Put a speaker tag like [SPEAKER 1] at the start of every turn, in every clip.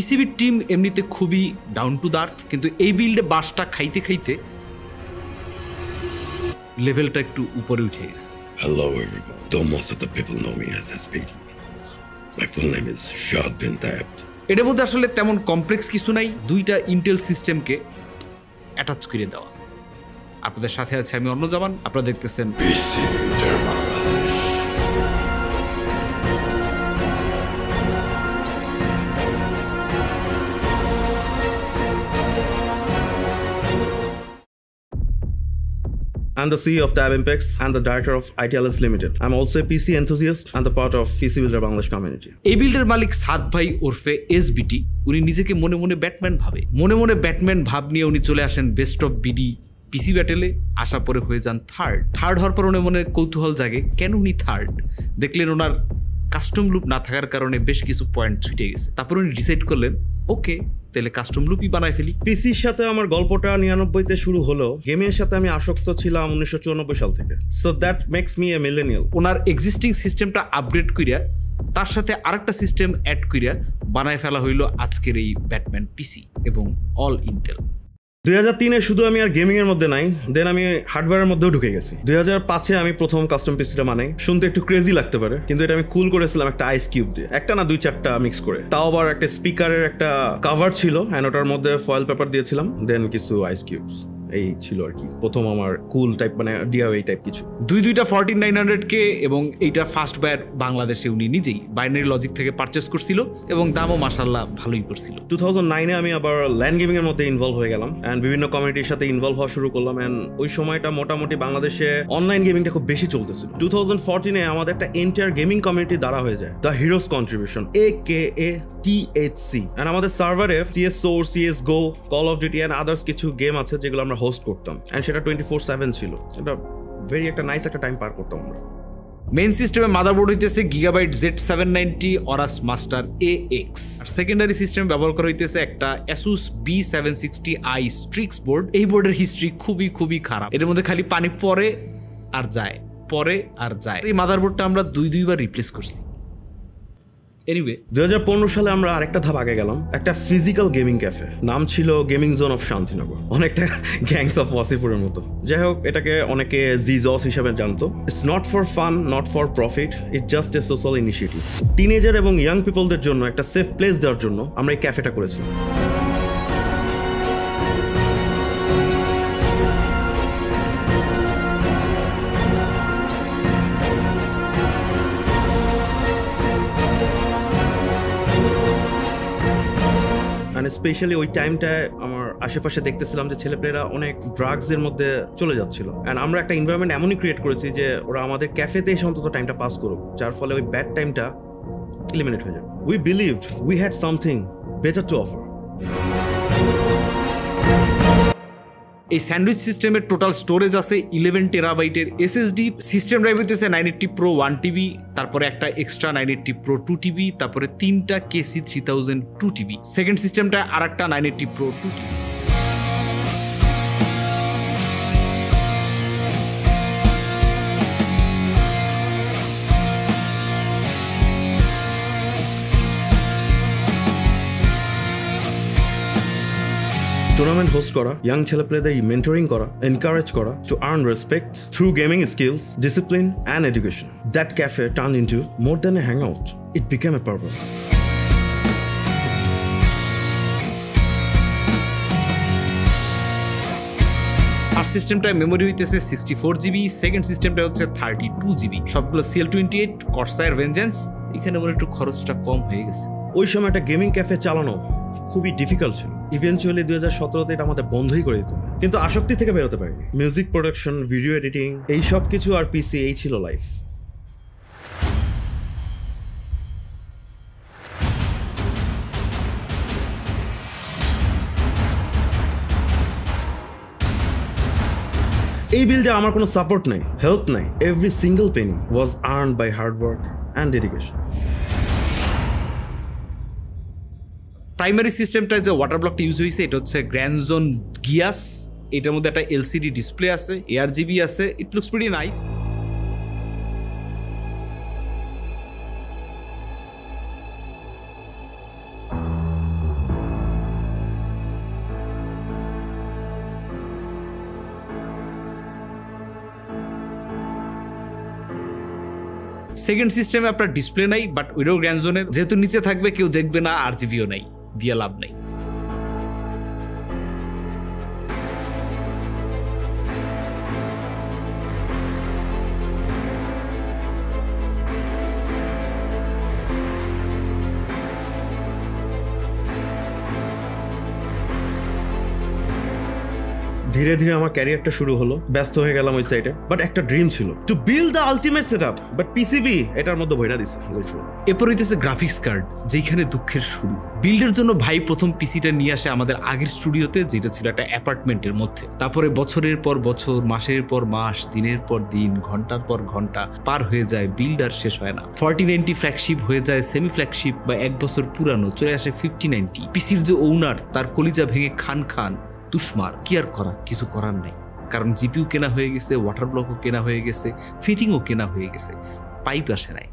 [SPEAKER 1] পিসিবির team এমনিতে খুবই down to the earth, কিন্তু এই বিল্ডে বাসটা খাইতে খাইতে লেভেলটা একটু উপরে উঠে গেছে।
[SPEAKER 2] Hello everyone. Though most of the people know me as SPD. My full name is Shad bin Taib.
[SPEAKER 1] এটার মধ্যে আসলে তেমন কমপ্লেক্স কিছু নাই, দুইটা ইন্টেল সিস্টেমকে অ্যাটাচ করে দেওয়া। আপনাদের সাথে আছে আমি অর্ণজামান, আপনারা দেখতেছেন
[SPEAKER 2] PC Builder Bangladesh.
[SPEAKER 3] I'm the CEO of Tab Impex and the director of ITLS Limited. I'm also a PC enthusiast and the part of PC Builder Bangladesh community.
[SPEAKER 1] এই বিল্ডের মালিক সাদ ভাই ওরফে এসবিটি, উনি নিজেকে মনে মনে ব্যাটম্যান ভাবে। মনে মনে ব্যাটম্যান ভাব নিয়ে উনি চলে আসেন বেস্ট অফ বিডি পিসি ব্যাটেলে, আসা পরে হয়ে যান থার্ড হওয়ার পর উনি মনে কৌতূহল জাগে কেন উনি থার্ড। দেখলেন ওনার কাস্টম লুপ না থাকার কারণে বেশ কিছু পয়েন্ট ছুটে গেছে। তারপর উনি ডিসাইড করলেন ওকে তাহলে কাস্টম লুপই বানায় ফেলি।
[SPEAKER 3] পিসির সাথে আমার গল্পটা 99-তে শুরু হলো। গেমের সাথে আমি আসক্ত ছিলাম 1994 সাল থেকে। So that makes me a millennial.
[SPEAKER 1] ওনার এক্সিস্টিং সিস্টেমটা আপগ্রেড করিয়া তার সাথে আরেকটা সিস্টেম অ্যাড করিয়া বানায় ফেলা হইল আজকের এই ব্যাটম্যান পিসি এবং অল ইন্টেল।
[SPEAKER 3] 2003-এ শুধু আমি আর গেমিং এর মধ্যে নাই, দেন আমি হার্ডওয়্যারের মধ্যেও ঢুকে গেছি। 2005-এ আমি প্রথম কাস্টম পিসিটা বানাই। শুনতে একটু ক্রেজি লাগতে পারে, কিন্তু এটা আমি কুল করেছিলাম একটা আইস কিউব দিয়ে, একটা না 2-4টা মিক্স করে। তাও আবার একটা স্পিকারের একটা কভার ছিল এন্ড ওটার মধ্যে ফয়েল পেপার দিয়েছিলাম, দেন কিছু আইস কিউবস। এই ছিল আর কি প্রথম আমার কুল টাইপ, মানে ডিআইওয়াই টাইপ কিছু।
[SPEAKER 1] দুইটা 14900K এবং এইটা ফার্স্ট বায়ার বাংলাদেশে উনি নিজেই বাইনারি লজিক থেকে পারচেস করছিল এবং দামও মাশাআল্লাহ ভালোই করছিল।
[SPEAKER 3] 2009-এ আমি আবার ল্যান্ড গেমিং এর মধ্যে ইনভলভ হয়ে গেলাম এন্ড বিভিন্ন কমিউনিটির সাথে ইনভলভ হওয়া শুরু করলাম এন্ড ওই সময়টা মোটামুটি বাংলাদেশে অনলাইন গেমিংটা খুব বেশি চলতেছিল। 2014-এ আমাদের একটা এন্টায়ার গেমিং কমিউনিটি দাঁড়া হয়ে যায়, the heroes contribution AKA THC, and আমাদের সার্ভারে CS:GO, CS:GO, call of duty and others কিছু গেম আছে যেগুলো আমরা হোস্ট করতাম এন্ড সেটা 24/7 ছিল। এটা ভেরি একটা নাইস একটা টাইম পার করতাম আমরা।
[SPEAKER 1] মেইন সিস্টেমে মাদারবোর্ড হইতেছে gigabyte Z790 Aorus master AX, আর সেকেন্ডারি সিস্টেম ব্যবহার করা হইতেছে একটা Asus B760i Strix বোর্ড। এই বোর্ডের হিস্ট্রি খুবই খারাপ, এর মধ্যে খালি পানি পরে আর যায়। এই মাদারবোর্ডটা আমরা দুইবার রিপ্লেস করছি। এনিওয়ে
[SPEAKER 3] 2015 সালে আমরা আরেকটা ধাপ আগে গেলাম, একটা ফিজিক্যাল গেমিং ক্যাফে, নাম ছিল গেমিং জোন অফ শান্তিনগর, অনেকটা গ্যাংস অফ ওয়াসিপুরের মতো। যাই হোক, এটাকে অনেকে জিজস হিসেবে জানতো। It's not for fun, not for profit, it just a social initiative. Teenager এবং ইয়াং পিপলদের জন্য একটা সেফ প্লেস দেওয়ার জন্য আমরা এই ক্যাফেটা করেছিলাম। স্পেশালি ওই টাইমটায় আমার আশেপাশে দেখতেছিলাম যে ছেলেপেলেরা অনেক ড্রাগসের মধ্যে চলে যাচ্ছিল এন্ড আমরা একটা এনভায়রনমেন্ট এমনই ক্রিয়েট করেছি যে ওরা আমাদের ক্যাফেতে এসে অন্তত টাইমটা পাস করুক, যার ফলে ওই ব্যাড টাইমটা এলিমিনেট হয়ে যাবে। We believed we had something better to offer.
[SPEAKER 1] এই স্যান্ডউইচ সিস্টেমের টোটাল স্টোরেজ আছে 11 টেরাবাইটের SSD, সিস্টেম ড্রাইভ হইতেছে 980 Pro 1TB, তারপরে একটা এক্সট্রা 980 Pro 2TB, তারপরে 3টা KC3000 2TB, সেকেন্ড সিস্টেমটা আর একটা 980 Pro 2TB।
[SPEAKER 3] টুর্নামেন্ট হোস্ট করা, ইয়াং ছেলেপেলেদের মেন্টরিং করা, এনকারেজ করা to earn respect through gaming skills, discipline and education. That cafe turn into more than a hangout, it became a purpose.
[SPEAKER 1] First সিস্টেমটায় memory হইতেছে 64GB, second সিস্টেমটা হচ্ছে 32GB, সবগুলো CL28 কর্সায়ার vengeance. এখানে আমার একটু খরচটা কম হয়ে গেছে।
[SPEAKER 3] ওই সময় একটা গেমিং ক্যাফে চালানো খুবই ডিফিকাল্ট ছিল। ইভেনচুয়ালি 2017-তে এটা আমাদের বন্ধই করে দিত, কিন্তু আসক্তি থেকে বেরোতে পারিনি। মিউজিক প্রোডাকশন, ভিডিও এডিটিং, এই সব কিছু আর পিসি, এই ছিল লাইফ। এই বিল্ডে আমার কোনো সাপোর্ট নাই, হেল্প নাই। Every single penny was earned by hard work and dedication.
[SPEAKER 1] Primary সিস্টেমটায় যে ওয়াটার ব্লকটা ইউজ হয়েছে এটা হচ্ছে গ্র্যান্ডজোন গিয়াস। এটার মধ্যে একটা LCD ডিসপ্লে আছে, ARGB আছে, it looks pretty nice. Second সিস্টেমে আপনার ডিসপ্লে নাই, বাট ওইটাও গ্র্যান্ড জোনের, যেহেতু নিচে থাকবে কেউ দেখবে না, RGBও নাই, দিয়ে লাভ নাই।
[SPEAKER 3] ধীরে ধীরে আমার ক্যারিয়ারটা শুরু হলো, ব্যস্ত হয়ে গেলাম ওই সাইডে। বাট একটা ড্রিম ছিল, to build the ultimate setup, but PCB এটার মধ্যে ভইরা দিছে।
[SPEAKER 1] এরপর হইতেছে গ্রাফিক্স কার্ড, যেখানে দুঃখের শুরু। বিল্ডের জন্য ভাই প্রথম পিসিটা নিয়ে আসে আমাদের আগের স্টুডিওতে, যেটা ছিল একটা অ্যাপার্টমেন্টের মধ্যে। তারপরে বছরের পর বছর, মাসের পর মাস, দিনের পর দিন, ঘন্টার পর ঘন্টা পার হয়ে যায়, বিল্ড আর শেষ হয় না। 4090 ফ্ল্যাগশিপ হয়ে যায় সেমি ফ্ল্যাগশিপ, বা 1 বছর পুরানো চলে আসে 5090। পিসির যে ওনার, তার কলিজা ভেঙে খান খান তুষমার। কি আর করা, কিছু করার নাই, কারণ জিপিউ কেনা হয়ে গেছে, ওয়াটার ব্লকও কেনা হয়ে গেছে, ফিটিংও কেনা হয়ে গেছে, পাইপ আসে নাই।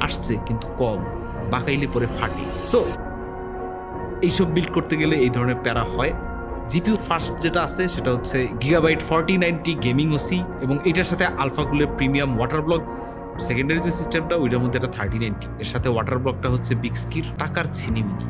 [SPEAKER 1] আসছে কিন্তু কম, বাঁকাইলে পরে ফাটে। সো এইসব বিল্ড করতে গেলে এই ধরনের প্যারা হয়। জিপিউ ফার্স্ট যেটা আছে সেটা হচ্ছে গিগাবাইট 4090 গেমিং ওসি, এবং এটার সাথে আলফাগুলের প্রিমিয়াম ওয়াটার ব্লক। সেকেন্ডারি যে সিস্টেমটা, ওইটার মধ্যে একটা 3090, এর সাথে ওয়াটার ব্লকটা হচ্ছে বিগ স্কির, টাকার ছিনিমিনি।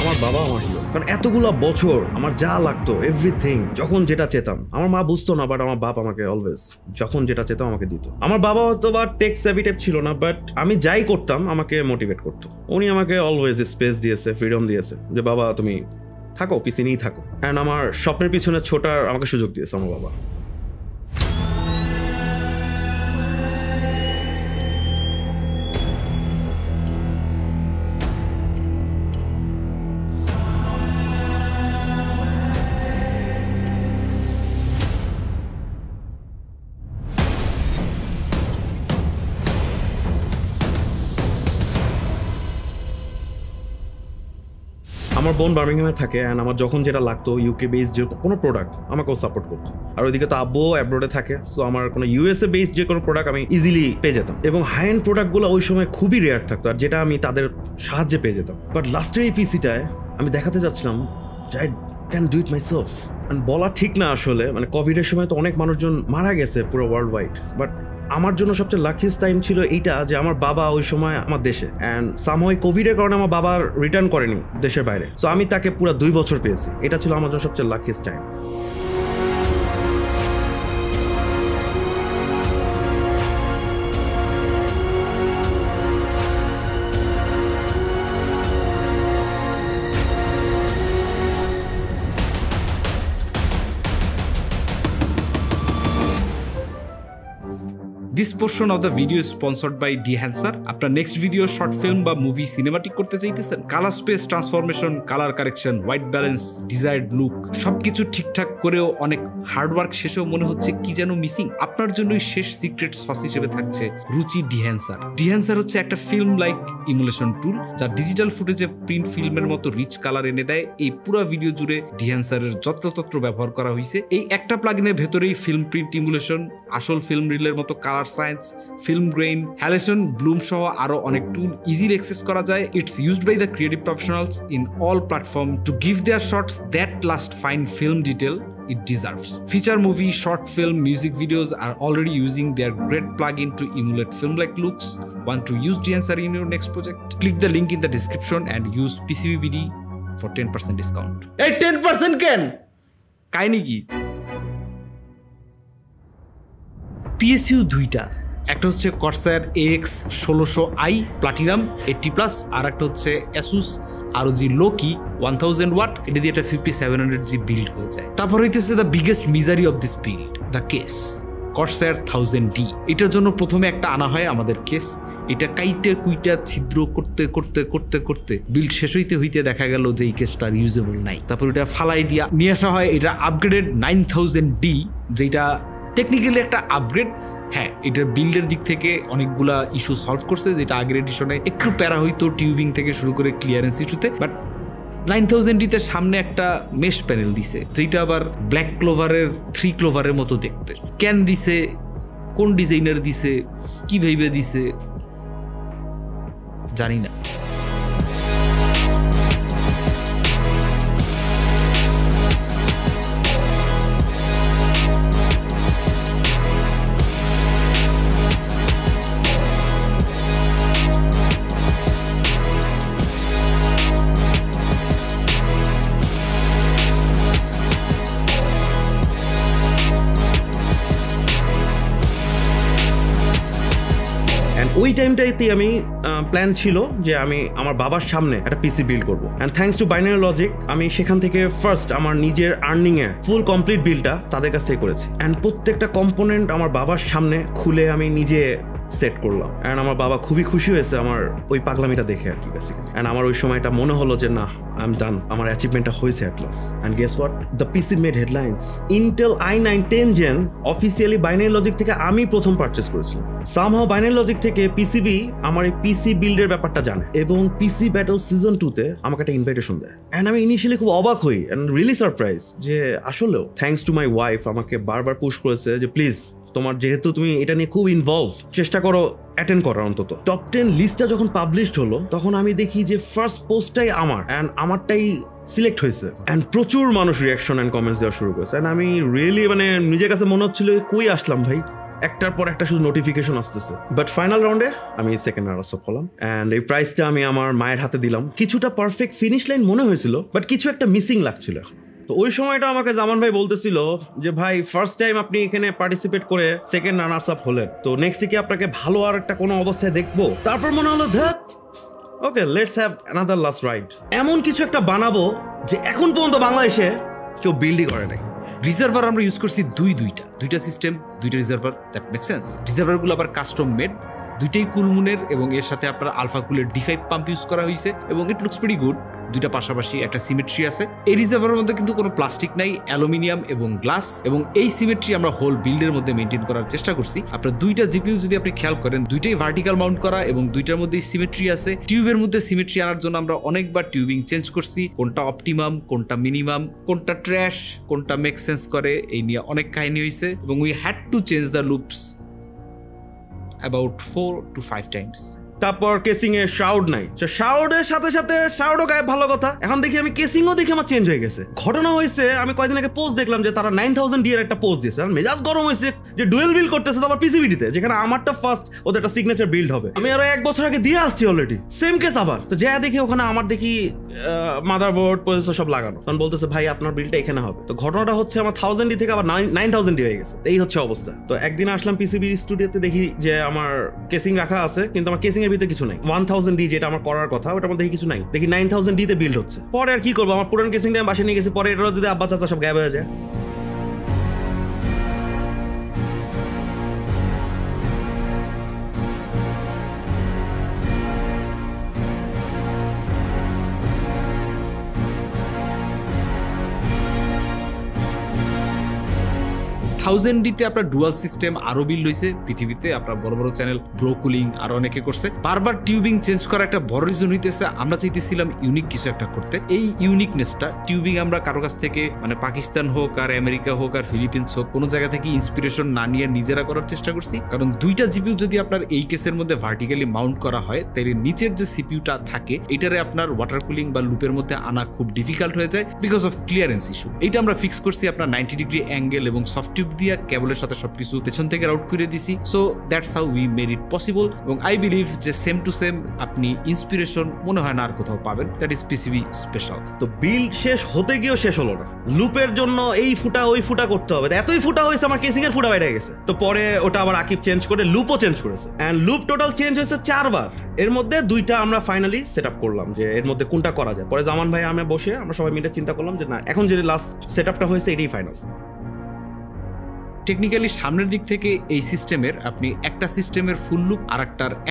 [SPEAKER 3] আমার বাবা আমার হিরো, কারণ এতগুলা বছর আমার যা লাগতো এভরিথিং, যখন যেটা চেতাম, আমার মা বুঝতো না, বাট আমার বাপ আমাকে অলওয়েজ যখন যেটা চেতাম আমাকে দিত। আমার বাবা হয়তো বা টেক সেভি টাইপ ছিল না, বাট আমি যাই করতাম আমাকে মোটিভেট করতো। উনি আমাকে অলওয়েজ স্পেস দিয়েছে, ফ্রিডম দিয়েছে, যে বাবা তুমি থাকো, পিসি নিয়েই থাকো। অ্যান্ড আমার স্বপ্নের পিছনে ছোটার আমাকে সুযোগ দিয়েছে আমার বাবা। আমার বোন বার্মিংহামে থাকে, অ্যান্ড আমার যখন যেটা লাগতো ইউকে বেসড যে কোনো প্রোডাক্ট আমাকেও সাপোর্ট করতো। আর ওইদিকে তো আব্বু অ্যাব্রোডে থাকে, সো আমার কোনো ইউএসএ বেসড যে কোনো প্রোডাক্ট আমি ইজিলি পেয়ে যেতাম। এবং হাই এন্ড প্রোডাক্টগুলো ওই সময় খুবই রেয়ার থাকতো, আর যেটা আমি তাদের সাহায্যে পেয়ে যেতাম। বাট লাস্টের এই পিসিটায় আমি দেখাতে যাচ্ছিলাম যে I can do it my self. বলা ঠিক না আসলে, মানে কোভিডের সময় তো অনেক মানুষজন মারা গেছে পুরো ওয়ার্ল্ড ওয়াইড, বাট আমার জন্য সবচেয়ে লাকিয়েস্ট টাইম ছিল এইটা যে আমার বাবা ওই সময় আমার দেশে, অ্যান্ড সামহাই কোভিডের কারণে আমার বাবা রিটার্ন করেনি দেশের বাইরে, সো আমি তাকে পুরো 2 বছর পেয়েছি। এটা ছিল আমার জন্য সবচেয়ে luckiest time.
[SPEAKER 1] This portion of the video is sponsored by Dehancer. আপনার নেক্সট ভিডিও শর্ট ফিল্ম বা মুভি সিনেমাটিক করতে চাইতেছেন, colour space transformation, colour correction, white balance, desired look সবকিছু ঠিকঠাক করেও অনেক হার্ডওয়ার্ক শেষেও মনে হচ্ছে কি যেন মিসিং, আপনার জন্যই শেষ সিক্রেট সস হিসেবে থাকছে রুচি ডিহ্যান্সার। ডিহ্যান্সার হচ্ছে একটা ফিল্ম লাইক ইমুলেশন টুল, যা ডিজিটাল ফুটেজে প্রিন্ট ফিল্মের মতো রিচ কালার এনে দেয়। এই পুরো ভিডিও জুড়ে ডিহ্যান্সারের যত্রতত্র ব্যবহার করা হয়েছে। এই একটা প্লাগইনের ভেতরেই ফিল্ম প্রিন্ট ইমুলেশন, আসল ফিল্ম রিলের মতো colour science, film grain, halation, bloom সহ আরো অনেক টুল ইজিলি অ্যাক্সেস করা যায়। It's used by the creative professionals in all platform to give their shorts that last fine film detail it deserves. Feature movie, short film, music videos are already using their great plugin to emulate film-like looks. Want to use Dehancer in your next project? Click the link in the description and use PCBBD for 10% discount. Hey, 10% can? কাহিনী কি? PSU দুইটা, একটা হচ্ছে Corsair AX 1600i platinum 80+, আর একটা হচ্ছে Asus ROG Loki 1000 watt, এটা দিয়ে একটা 5700G বিল্ড হয়ে যায়। তারপর হইতেছে the biggest misery of this build, the case Corsair 1000D। এটার জন্য প্রথমে একটা আনা হয় আমাদের কেস, এটা কাইটে কুইটা ছিদ্র করতে করতে করতে করতে বিল্ড শেষ হইতে হইতে দেখা গেল যে এই কেসটা ইউজেবল নাই। তারপর এটা ফালাই দিয়া নিয়ে আসা হয় এটা আপগ্রেডেড 9000D, যেটা টেকনিক্যালি একটা আপগ্রেড। হ্যাঁ, এটার বিল্ডের দিক থেকে অনেকগুলা ইস্যু সলভ করছে, যেটা আগের এডিশনে একটু প্যারা হইতো টিউবিং থেকে শুরু করে ক্লিয়ারেন্স ইস্যুতে, বাট 9000D-তে সামনে একটা মেশ প্যানেল দিছে, যেটা আবার ব্ল্যাক ক্লোভারের 3 ক্লোভারের মতো দেখতে। কেন দিছে, কোন ডিজাইনার দিছে, কি ভেবে দিছে জানি না।
[SPEAKER 3] ওই টাইমটাইতে আমি প্ল্যান ছিল যে আমি আমার বাবার সামনে একটা পিসি বিল্ড করবো, and thanks to binary logic আমি সেখান থেকে ফার্স্ট আমার নিজের আর্নিং এ ফুল কমপ্লিট বিলটা তাদের কাছ থেকে করেছি, অ্যান্ড প্রত্যেকটা কম্পোনেন্ট আমার বাবার সামনে খুলে আমি নিজে সেট করলাম, অ্যান্ড আমার বাবা খুবই খুশি হয়েছে আমার ওই পাগলামিটা দেখে আর কি বেসিক্যালি। অ্যান্ড আমার ওই সময়টা মনে হলো যে না, আই এম ডান, আমার অ্যাচিভমেন্টটা হয়েছে at last. And guess what, the PC made headlines. Intel i9 10 Gen officially binary logic থেকে আমি প্রথম পারচেস করেছিলাম। সামহাও বাইনারি লজিক থেকে পিসিবি আমার এই পিসি বিল্ডের ব্যাপারটা জানে এবং পিসি ব্যাটল সিজন 2 তে আমাকে একটা ইনভাইটেশন দেয়, অ্যান্ড আমি ইনিশিয়ালি খুব অবাক হই অ্যান্ড রিয়েলি সারপ্রাইজ যে আসলেও থ্যাঙ্কস টু মাই ওয়াইফ আমাকে বারবার পুশ করেছে যে প্লিজ তোমার যেহেতু তুমি এটা নিয়ে খুব ইনভলভ, চেষ্টা করো অ্যাটেন্ড করার অন্তত। টপ 10 লিস্টটা যখন পাবলিশড হলো তখন আমি দেখি যে ফার্স্ট পোস্টটাই আমার, অ্যান্ড আমারটাই সিলেক্ট হয়েছে, অ্যান্ড প্রচুর মানুষ রিয়াকশন অ্যান্ড কমেন্টস দেওয়া শুরু করেছে, অ্যান্ড আমি রিয়েলি মানে নিজের কাছে মনে হচ্ছিল কই আসলাম ভাই, একটার পর একটা শুধু নোটিফিকেশন আসতেছে। বাট ফাইনাল রাউন্ডে আমি সেকেন্ড রানার্স আপ হলাম, অ্যান্ড এই প্রাইজটা আমি আমার মায়ের হাতে দিলাম। কিছুটা পারফেক্ট ফিনিশ লাইন মনে হয়েছিল, বাট কিছু একটা মিসিং লাগছিল। তো ওই সময়টা আমাকে জামান ভাই বলতেছিল যে ভাই ফার্স্ট টাইম আপনি এখানে পার্টিসিপেট করে সেকেন্ড রানার্স আপ হলেন, তো নেক্সট কি আপনাকে ভালো আর একটা কোনো অবস্থায় দেখবো। তারপর মনে হলো ধ্যাত, okay let's have another last ride, এমন কিছু একটা বানাবো যে এখন পর্যন্ত বাংলাদেশে কেউ বিল্ডই করে নাই।
[SPEAKER 1] রিজার্ভার আমরা ইউজ করছি দুইটা সিস্টেম, দুইটা রিজার্ভার, দ্যাট মেক সেন্স। রিজার্ভারগুলো আবার কাস্টম মেড, দুইটাই কুলমুনের, এবং এর সাথে আপনার আলফা কুলের D5 পাম্প ইউজ করা হয়েছে এবং ইট লুকস প্রিটি গুড। দুইটা পাশাপাশি একটা সিমেট্রি আছে। এই রিজার্ভারের মধ্যে কিন্তু কোনো প্লাস্টিক নাই, অ্যালুমিনিয়াম এবং গ্লাস, এবং এই সিমেট্রি আমরা হোল বিল্ডের মধ্যে মেনটেন করার চেষ্টা করছি। আপনার দুইটা জিপিইউ যদি আপনি খেয়াল করেন, দুইটাই ভার্টিক্যাল মাউন্ট করা এবং দুইটার মধ্যেই সিমেট্রি আছে। টিউবের মধ্যে সিমেট্রি আনার জন্য আমরা অনেকবার টিউবিং চেঞ্জ করছি, কোনটা অপটিমাম, কোনটা মিনিমাম, কোনটা ট্র্যাশ, কোনটা মেক সেন্স করে, এই নিয়ে অনেক কাহিনী হয়েছে, এবং we had to change the loops about 4 to 5 times.
[SPEAKER 3] তারপর কেসিং এর শাউড নাই, শাউডের সাথে সাথে শাউডও গায়ে ভালো কথা। এখন দেখি আমি কেসিংও দেখি আমার চেঞ্জ হয়ে গেছে। ঘটনা হয়েছে আমি কয়েকদিন আগে পোস্ট দেখলাম যে তারা 9000D এর একটা পোস্ট দিয়েছে, আর মেজাজ গরম হয়েছে যে ডুয়েল বিল্ড করতেছে তো আবার পিসিবিডিতে, যেখানে আমারটা ফার্স্ট ওদের একটা সিগনেচার বিল্ড হবে। আমি আরো 1 বছর আগে দিয়ে আসছি অলরেডি, সেম কেস আবার। তো যা দেখি ওখানে আমার দেখি মাদারবোর্ড প্রসেসর সব লাগানো, তখন বলতেছে ভাই আপনার বিলটা এখানে হবে। তো ঘটনাটা হচ্ছে আমার 1000D থেকে আবার 9000D হয়ে গেছে। এই হচ্ছে অবস্থা। তো একদিন আসলাম পিসিবি স্টুডিওতে, দেখি যে আমার কেসিং রাখা আছে কিন্তু আমার কেসিং এর ভিতরে কিছু নাই। 1000D যেটা আমার করার কথা ওটার মধ্যে কিছু নাই, দেখি 9000D তে বিল্ড হচ্ছে। পরে আর কি করবো, আমার পুরান কেসিংটা আমি বাসায় নিয়ে গেছি, পরে এটা যদি আব্বা চাচা সব গায়েব হয়ে যায়।
[SPEAKER 1] থাউজেন্ডডিতে আপনার ডুয়াল সিস্টেম আরো বিল্ড হয়েছে পৃথিবীতে। আপনার বড় বড় চ্যানেল ব্রো কুলিং আরো অনেকে করছে। বারবার টিউবিং চেঞ্জ করা একটা বড় রিজন হইতেছে আমরা চাইতেছিলাম ইউনিক কিছু একটা করতে। এই ইউনিকনেসটা টিউবিং আমরা কারো কাছ থেকে, মানে পাকিস্তান হোক আর আমেরিকা হোক আর ফিলিপিন্স হোক, কোনো জায়গা থেকে ইন্সপিরেশন না নিয়ে নিজেরা করার চেষ্টা করছি। কারণ দুইটা জিপিইউ যদি আপনার এই কেসের মধ্যে ভার্টিক্যালি মাউন্ট করা হয়, তাহলে নিচের যে সিপিইউটা থাকে এটারে আপনার ওয়াটার কুলিং বা লুপের মধ্যে আনা খুব ডিফিকাল্ট হয়ে যায় বিকজ অফ ক্লিয়ারেন্স ইস্যু। এটা আমরা ফিক্স করছি আপনার 90 ডিগ্রি অ্যাঙ্গেল এবং সফট টিউব দিয়ে কেবলের সাথে সবকিছু পেছন থেকে রাউট করে দিছি। So that's how we made it possible. এবং আই বিলিভ যে সেম টু সেম আপনি ইন্সপিরেশন মনে হয় না আর কোথাও পাবেন। That is PCB special.
[SPEAKER 3] তো বিল্ড শেষ হতে গিয়েও শেষ হলো না। লুপের জন্য এই ফুটা ওই ফুটা করতে হবে, এতই ফুটা হয়েছে আমার কেসিং এর ফুটা বাইরে গেছে। তো পরে ওটা আবার আকিব চেঞ্জ করে লুপও চেঞ্জ করেছে, এন্ড লুপ টোটাল চেঞ্জ হয়েছে 4 বার। এর মধ্যে 2টা আমরা ফাইনালি সেট আপ করলাম যে এর মধ্যে কোনটা করা যায়। পরে জামান ভাই আমি বসে আমরা সবাই মিলে চিন্তা করলাম যে না, এখন যে লাস্ট সেট আপটা হয়েছে এটাই ফাইনাল।
[SPEAKER 1] টেকনিক্যালি সামনের দিক থেকে এই সিস্টেমের আপনি একটা সিস্টেমের ফুল লুপ আর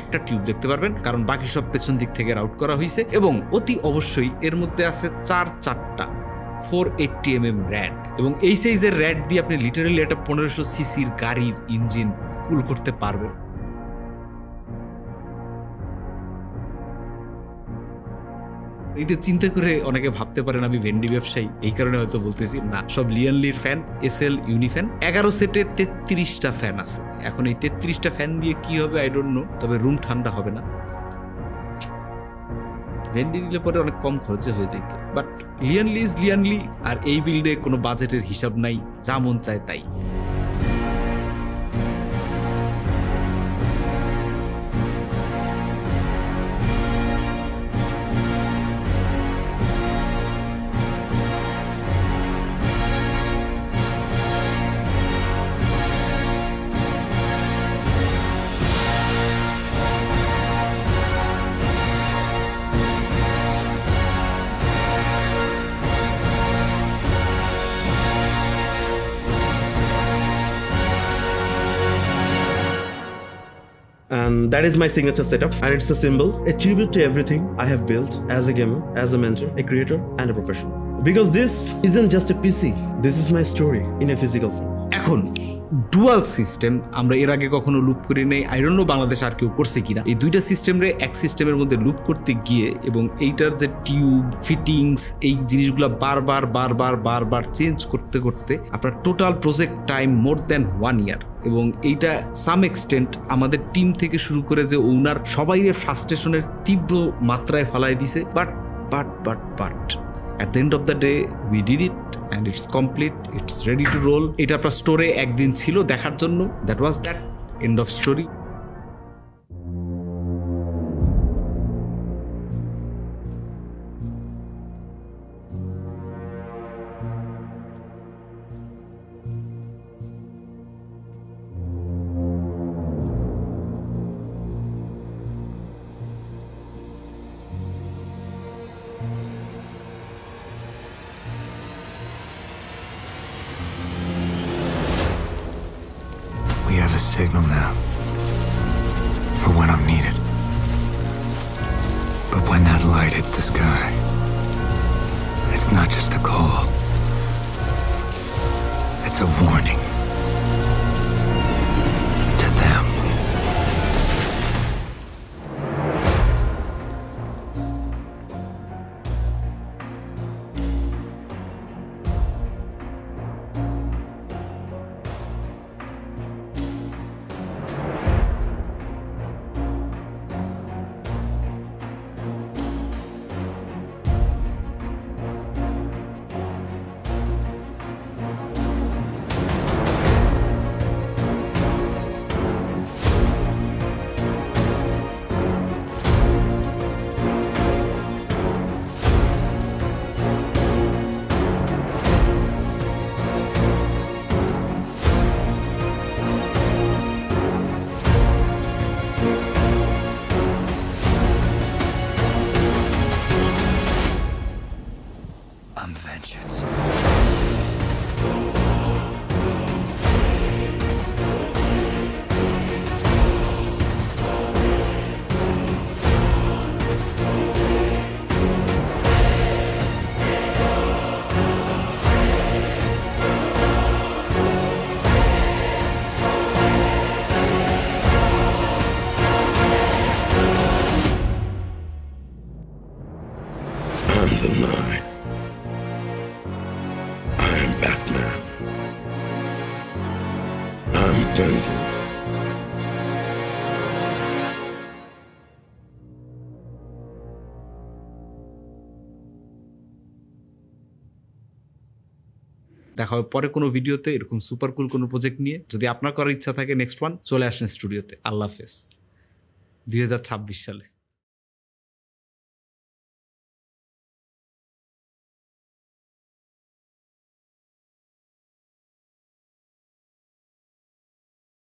[SPEAKER 1] একটা টিউব দেখতে পারবেন, কারণ বাকি সব পেছন দিক থেকে রাউট করা হয়েছে। এবং অতি অবশ্যই এর মধ্যে আছে 4টা 480mm র্যাড, এবং এই সাইজের র্যাড দিয়ে আপনি লিটারালি একটা 1500 সিসির গাড়ির ইঞ্জিন কুল করতে পারবেন। এটা চিন্তা করে অনেকে ভাবতে পারেন আমি ভেন্ডি ব্যবসায়ী, এই কারণে হয়তো বলতেছি না, সব লিয়ান লির ফ্যান, SL ইউনিফ্যান। 11 সেটে 33টা ফ্যান আছে। এখন এই 33টা ফ্যান দিয়ে কি হবে আই ডোন্ট নো, তবে রুম ঠান্ডা হবে না। ভেন্ডি নিলে পরে অনেক কম খরচে হয়ে যেত, বাট লিয়ান লি, আর এই বিল্ডে কোনো বাজেটের হিসাব নাই, যা মন চায় তাই।
[SPEAKER 3] And that is my signature setup, and it's a symbol, a tribute to everything I have built as a gamer, as a mentor, a creator, and a professional. Because this isn't just a PC, this is my story in a physical form.
[SPEAKER 1] এখন dual system আমরা এর আগে কখনো loop করি নাই, I don't know Bangladesh আর কেউ করছে কিনা। এই দুইটা সিস্টেমে এক সিস্টেমের মধ্যে লুপ করতে গিয়ে এবং এইটার যে টিউব ফিটিংস এই জিনিসগুলো বারবার চেঞ্জ করতে করতে আপনার total project time more than 1 ইয়ার। এবং এইটা সাম এক্সটেন্ট আমাদের টিম থেকে শুরু করে যে ওনার সবাইরে ফ্রাস্ট্রেশনের তীব্র মাত্রায় ফালাই দিছে। But at the end of the day we did it and it's complete, it's ready to roll. এটা আপনার স্টোরে একদিন ছিল দেখার জন্য, that was that, end of story.
[SPEAKER 4] We have a signal now for when I'm needed. But when that light hits the sky, it's not just a call. It's a warning to them. I'm vengeance.
[SPEAKER 2] I'm the Nine. I am Batman. I'm vengeance.
[SPEAKER 1] দেখা হবে পরে কোনো ভিডিওতে এরকম super cool কোনো project নিয়ে। যদি আপনার করার ইচ্ছা থাকে নেক্সট ওয়ান চলে আসেন স্টুডিওতে। আল্লাহ হাফেজ। 2026 সালে।